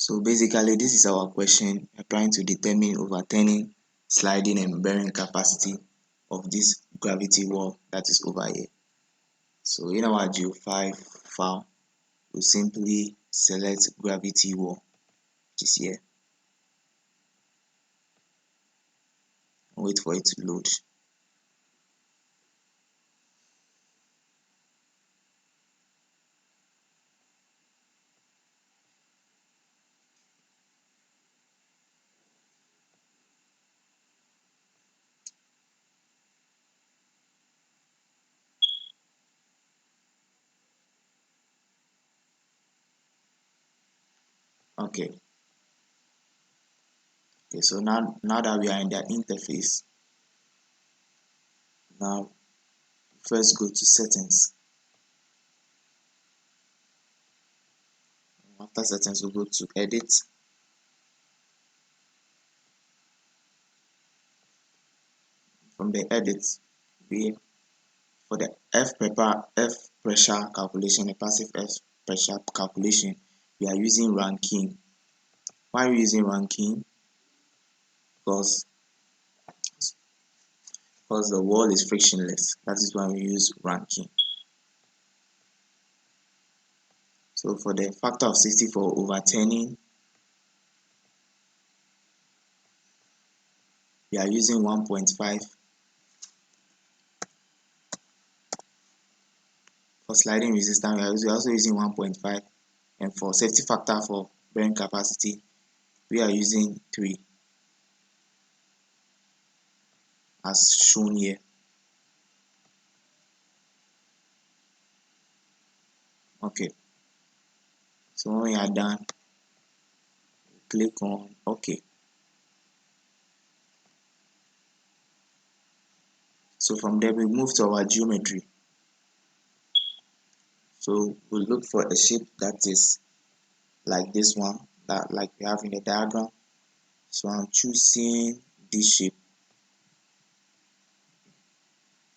So basically this is our question. We're trying to determine overturning, sliding and bearing capacity of this gravity wall that is over here. So in our Geo5 file, we'll simply select gravity wall, which is here, and wait for it to load. Okay, so now that we are in the interface, now first go to settings. After settings, we'll go to edit. From the edit, for the F pressure calculation, the passive F pressure calculation, we are using Rankine. Why are we using Rankine? Because the wall is frictionless. That is why we use Rankine. So for the factor of safety for overturning, we are using 1.5. For sliding resistance, we are also using 1.5. And for safety factor for bearing capacity, we are using 3, as shown here. Okay, so when we are done, click on OK. So from there we move to our geometry. So we'll look for a shape that is like this one, that like we have in the diagram. So I'm choosing this shape.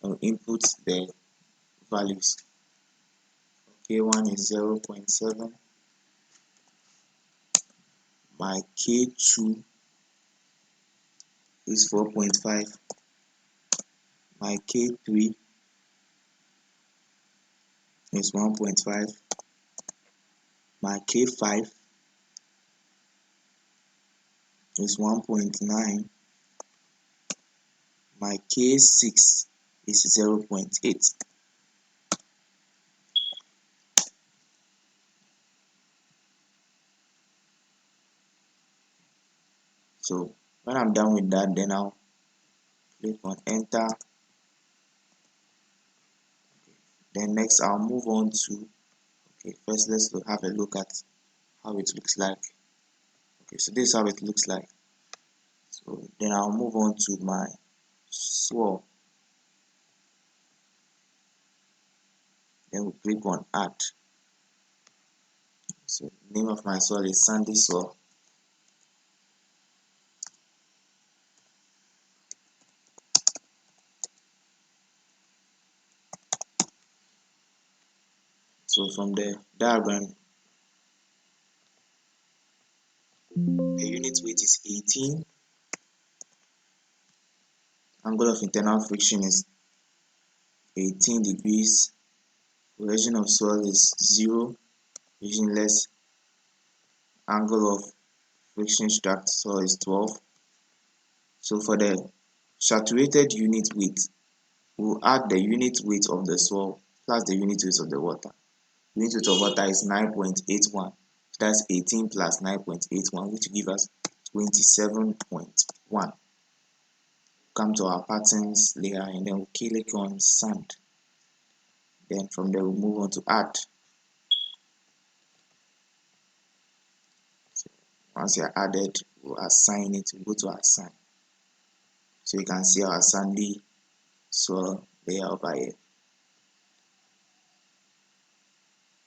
I'll input the values. K1 is 0.7. My K2 is 4.5. My K3 is 1.5. My K5 is 1.9. My K6 is 0.8. So when I'm done with that, then I'll click on enter. Then next I'll move on to, first let's have a look at how it looks like. Okay, so this is how it looks like. So then I'll move on to my swirl. Then we'll click on add. So the name of my swirl is Sandy Swirl. So from the diagram, the unit weight is 18. Angle of internal friction is 18 degrees. Correction of swirl is 0. Frictionless. Angle of friction struck swirl is 12. So for the saturated unit weight, we'll add the unit weight of the swirl plus the unit weight of the water. Unit weight of water is 9.81. So that's 18 plus 9.81, which gives us 27.1. Come to our patterns layer and then we'll click on sand. Then from there we'll move on to add. So once you're added, we'll assign it. We'll go to assign. So you can see our sandy swirl layer over here.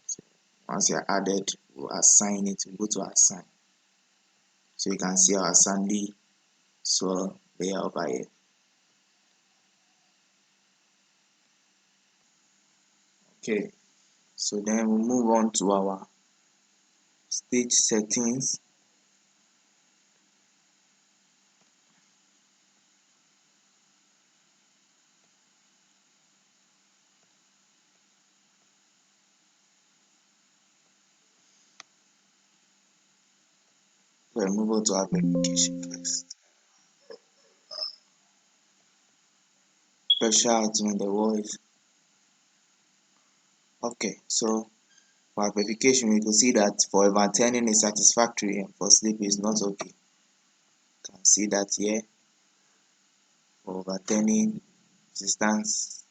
So once you're added, we'll assign it. We'll go to assign. So you can see our sandy swirl layer over here. Okay, so then we'll move on to our stage settings. Okay, move on to our verification first. Pressure item on the wall is okay. So for our verification, we can see that for overturning is satisfactory and for slip is not okay. You can see that here for overturning distance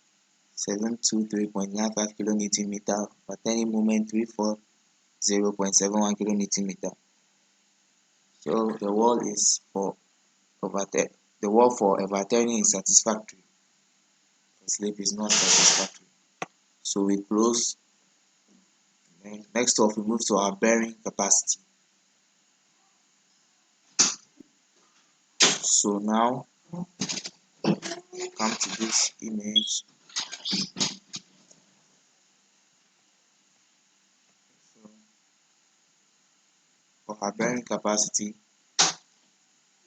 723.95 kilonewton meter, overturning moment 340.71 kilonewton meter. So the wall is for overturn. The wall for overturning is satisfactory. For slip is not satisfactory. So we close. And next off, we move to our bearing capacity. So now come to this image. So for our bearing capacity,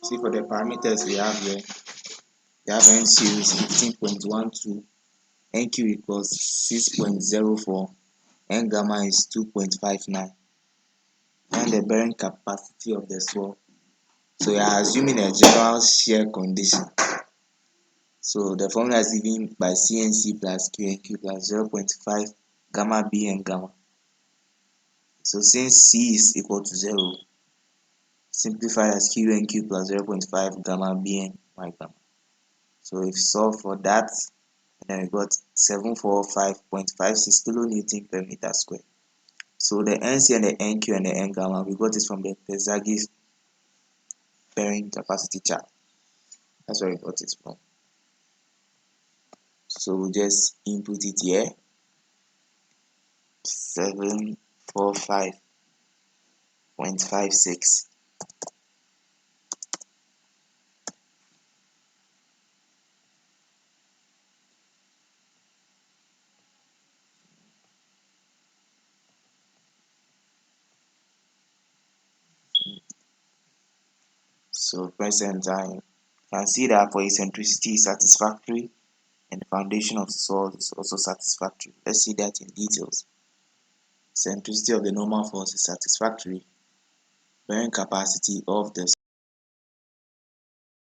see for the parameters we have here, we have N series 15.12, NQ equals 6.04, N gamma is 2.59, and the bearing capacity of the swell. So we are assuming a general shear condition. So the formula is given by CNC plus QNQ plus 0.5 gamma B and gamma. So since C is equal to 0, simplify as QNQ plus 0.5 gamma BN y gamma. So if you solve for that, then we got 745.56 kilonewton per meter square. So the NC and the NQ and the N gamma, we got it from the Terzaghi's bearing capacity chart. That's where we got it from. So we'll just input it here. 745.56. So press enter. You can see that for eccentricity is satisfactory and the foundation of the soil is also satisfactory. Let's see that in details. Eccentricity of the normal force is satisfactory. Bearing capacity of the